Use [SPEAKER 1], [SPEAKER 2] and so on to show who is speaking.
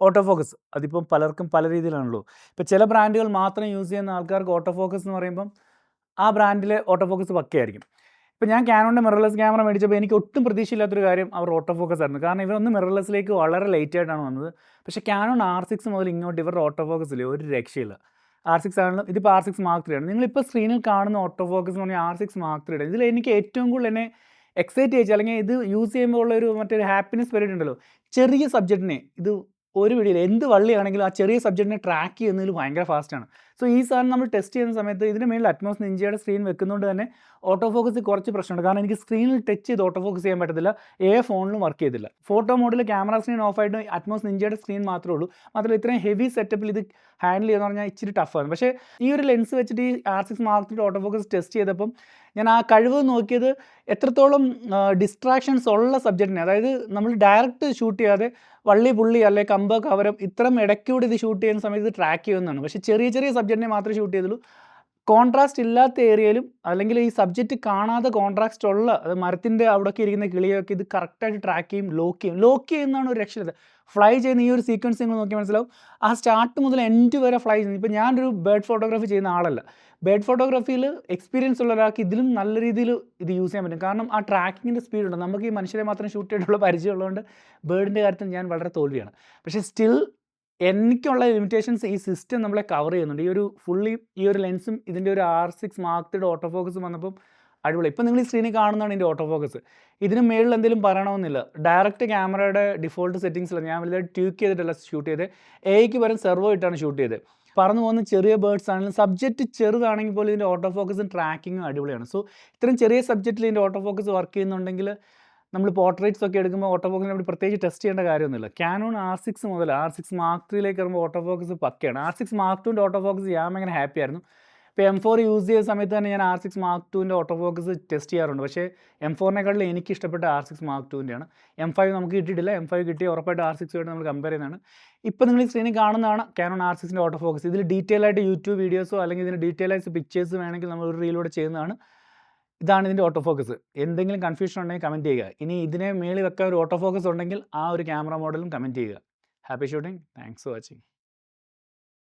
[SPEAKER 1] Auto focus അതിപ്പം പലർക്കും പല രീതിയിലാണല്ലോ. ഇപ്പോൾ ചില ബ്രാൻഡുകൾ മാത്രം യൂസ് ചെയ്യുന്ന ആൾക്കാർക്ക് ഓട്ടോ ഫോക്കസ് എന്ന് പറയുമ്പം ആ ബ്രാൻഡിലെ ഓട്ടോ ഫോക്കസ് പക്കയായിരിക്കും. ഇപ്പോൾ ഞാൻ ക്യാനോണിൻ്റെ മിറർലെസ് ക്യാമറ മേടിച്ചപ്പോൾ എനിക്ക് ഒട്ടും പ്രതീക്ഷയില്ലാത്തൊരു കാര്യം അവർ ഓട്ടോ ഫോക്കസ് ആയിരുന്നു. കാരണം ഇവരൊന്ന് മിറർലെസ്സിലേക്ക് വളരെ ലേറ്റ് ആയിട്ടാണ് വന്നത്. പക്ഷേ ക്യാനോൺ R6 മുതൽ ഇങ്ങോട്ട് ഇവരുടെ ഓട്ടോ ഫോക്കസ് ഇല്ലേ ഒരു രക്ഷയില്ല. R6 ആണെങ്കിലും ഇതിപ്പോൾ R6 Mark III ആണ്. നിങ്ങളിപ്പോൾ സ്ക്രീനിൽ കാണുന്ന ഓട്ടോ ഫോക്കസ് എന്ന് പറഞ്ഞാൽ R6 Mark III ഇതിൽ എനിക്ക് ഏറ്റവും കൂടുതൽ എന്നെ എക്സൈറ്റ് ചെയ്യിച്ച അല്ലെങ്കിൽ ഇത് യൂസ് ചെയ്യുമ്പോൾ ഉള്ള ഒരു മറ്റൊരു ഹാപ്പിനെസ് പീരീഡ് ഉണ്ടല്ലോ. ചെറിയ സബ്ജക്റ്റിനെ ഇത് ഒരു പിടിയില്ല. എന്ത് വള്ളിയാണെങ്കിലും ആ ചെറിയ സബ്ജക്റ്റിനെ ട്രാക്ക് ചെയ്യുന്നതിൽ ഭയങ്കര ഫാസ്റ്റാണ്. സോ ഈ സാധനം നമ്മൾ ടെസ്റ്റ് ചെയ്യുന്ന സമയത്ത് ഇതിന് മേളിൽ അറ്റ്മോസ് നിഞ്ചയുടെ സ്ക്രീൻ വെക്കുന്നതുകൊണ്ട് തന്നെ ഓട്ടോ ഫോക്കസ് കുറച്ച് പ്രശ്നമുണ്ട്. കാരണം എനിക്ക് സ്ക്രീനിൽ ടച്ച് ചെയ്ത് ഓട്ടോ ഫോക്കസ് ചെയ്യാൻ പറ്റത്തില്ല. ഫോണിലും വർക്ക് ചെയ്തില്ല. ഫോട്ടോ മോഡിൽ ക്യാമറ സ്ക്രീൻ ഓഫായിട്ട് അറ്റ്മോസ് നിഞ്ചയുടെ സ്ക്രീൻ മാത്രമേ ഉള്ളൂ. മാത്രമല്ല ഇത്രയും ഹെവി സെറ്റപ്പിൽ ഇത് ഹാൻഡിൽ ചെയ്യുക എന്ന് പറഞ്ഞാൽ ഇച്ചിരി ടഫാണ്. പക്ഷേ ഈ ഒരു ലെൻസ് വെച്ചിട്ട് ഈ R6 Mark III auto focus test ചെയ്തപ്പം ഞാൻ ആ കഴിവ് നോക്കിയത് എത്രത്തോളം ഡിസ്ട്രാക്ഷൻസ് ഉള്ള സബ്ജക്റ്റിനെ, അതായത് നമ്മൾ ഡയറക്റ്റ് ഷൂട്ട് ചെയ്യാതെ വള്ളി പുള്ളി അല്ലെ കമ്പ് കവരം ഇത്രയും ഇടയ്ക്കൂടെ ഇത് ഷൂട്ട് ചെയ്യുന്ന സമയത്ത് ട്രാക്ക് ചെയ്യുന്നതാണ്. പക്ഷേ ചെറിയ ചെറിയ സബ്ജക്റ്റിനെ മാത്രമേ ഷൂട്ട് ചെയ്തുള്ളൂ. കോൺട്രാസ്റ്റ് ഇല്ലാത്ത ഏരിയയിലും അല്ലെങ്കിൽ ഈ സബ്ജക്റ്റ് കാണാതെ കോൺട്രാസ്റ്റ് ഉള്ള അത് മരത്തിൻ്റെ അവിടെയൊക്കെ ഇരിക്കുന്ന കിളിയൊക്കെ ഇത് കറക്റ്റായിട്ട് ട്രാക്ക് ചെയ്യും, ലോക്ക് ചെയ്യുന്നതാണ് ഒരു രക്ഷയില്ല. ഫ്ലൈ ചെയ്യുന്ന ഈ ഒരു സീക്വൻസ് നിങ്ങൾ നോക്കിയാൽ മനസ്സിലാവും. ആ സ്റ്റാർട്ട് മുതൽ എൻഡ് വരെ ഫ്ലൈ ചെയ്യുന്നത്. ഇപ്പോൾ ഞാനൊരു ബേർഡ് ഫോട്ടോഗ്രാഫി ചെയ്യുന്ന ആളല്ല. ബേർഡ് ഫോട്ടോഗ്രാഫിയിൽ എക്സ്പീരിയൻസ് ഉള്ള ഒരാൾക്ക് ഇതിലും നല്ല രീതിയിൽ ഇത് യൂസ് ചെയ്യാൻ പറ്റും. കാരണം ആ ട്രാക്കിങ്ങിൻ്റെ സ്പീഡുണ്ട്. നമുക്ക് ഈ മനുഷ്യരെ മാത്രം ഷൂട്ട് ചെയ്തിട്ടുള്ള പരിചയമുള്ളതുകൊണ്ട് ബേർഡിൻ്റെ കാര്യത്തിൽ ഞാൻ വളരെ തോൽവിയാണ്. പക്ഷേ സ്റ്റിൽ എനിക്കുള്ള ലിമിറ്റേഷൻസ് ഈ സിസ്റ്റം നമ്മളെ കവർ ചെയ്യുന്നുണ്ട്. ഈ ഒരു ലെൻസും ഇതിൻ്റെ ഒരു R6 Mark III ഓട്ടോ ഫോക്കസും വന്നപ്പം അടിപൊളി. ഇപ്പം നിങ്ങൾ ഈ സ്ക്രീനിൽ കാണുന്നതാണ് ഇതിൻ്റെ ഓട്ടോ ഫോക്കസ്. ഇതിന് മേളിൽ എന്തെങ്കിലും പറയണമെന്നില്ല. ഡയറക്റ്റ് ക്യാമറയുടെ ഡിഫോൾട്ട് സെറ്റിങ്സിലാണ് ഞാൻ വലുതായിട്ട് ട്യൂക്ക് ചെയ്തിട്ടല്ല ഷൂട്ട് ചെയ്തത്. എയ്ക്ക് പകരം സെർവോ ഇട്ടാണ് ഷൂട്ട് ചെയ്തത്. പറന്നു പോകുന്ന ചെറിയ ബേർഡ്സ് ആണെങ്കിലും സബ്ജക്റ്റ് ചെറുതാണെങ്കിൽ പോലും ഇതിൻ്റെ ഓട്ടോ ഫോക്കസും ട്രാക്കിങ്ങും അടിപൊളിയാണ്. സോ ഇത്രയും ചെറിയ സബ്ജക്റ്റിൽ ഇതിൻ്റെ ഓട്ടോ ഫോക്കസ് വർക്ക് ചെയ്യുന്നുണ്ടെങ്കിൽ നമ്മൾ പോർട്രേറ്റ്സ് ഒക്കെ എടുക്കുമ്പോൾ ഓട്ടോ ഫോക്കസിനെ പറ്റി പ്രത്യേകിച്ച് ടെസ്റ്റ് ചെയ്യേണ്ട കാര്യമൊന്നുമില്ല. ക്യാനോൺ R6 മുതൽ R6 Mark III വരുമ്പോൾ ഓട്ടോ ഫോക്കസ് പക്കയാണ്. R6 Mark IIൻ്റെ ഓട്ടോ ഫോക്കസ് ഞാൻ ഭയങ്കര ഹാപ്പി ആയിരുന്നു. ഇപ്പോൾ M4 യൂസ് ചെയ്ത സമയത്ത് തന്നെ ഞാൻ R6 Mark IIൻ്റെ ഓട്ടോ ഫോക്കസ് ടെസ്റ്റ് ചെയ്യാറുണ്ട്. പക്ഷേ M4നേക്കാളും എനിക്ക് ഇഷ്ടപ്പെട്ട R6 Mark IIൻ്റെയാണ്. M5 നമുക്ക് കിട്ടിയിട്ടില്ല. M5 കിട്ടി ഉറപ്പായിട്ട് R6 ആയിട്ട് നമ്മൾ കമ്പയർ ചെയ്യുന്നതാണ്. ഇപ്പോൾ നിങ്ങൾ ഈ സ്ക്രീനിൽ കാണുന്നതാണ് ക്യാനോൺ R6ൻ്റെ ഓട്ടോ ഫോക്കസ്. ഇതിൽ ഡീറ്റെയിൽ ആയിട്ട് യൂട്യൂബ് വീഡിയോസോ അല്ലെങ്കിൽ ഇതിൻ്റെ ഡീറ്റെയിൽ ആയിട്ട് പിക്ചേഴ്സ് വേണമെങ്കിൽ നമ്മൾ ഒരു റീലൂടെ ചെയ്യുന്നതാണ്. ഇതാണ് ഇതിൻ്റെ ഓട്ടോ ഫോക്കസ്. എന്തെങ്കിലും കൺഫ്യൂഷൻ ഉണ്ടെങ്കിൽ കമൻറ്റ് ചെയ്യുക. ഇനി ഇതിനെ മേളിൽ വെക്കാൻ ഒരു ഓട്ടോ ഫോക്കസ് ഉണ്ടെങ്കിൽ ആ ഒരു ക്യാമറ മോഡലും കമൻറ്റ് ചെയ്യുക. Happy shooting. Thanks for watching.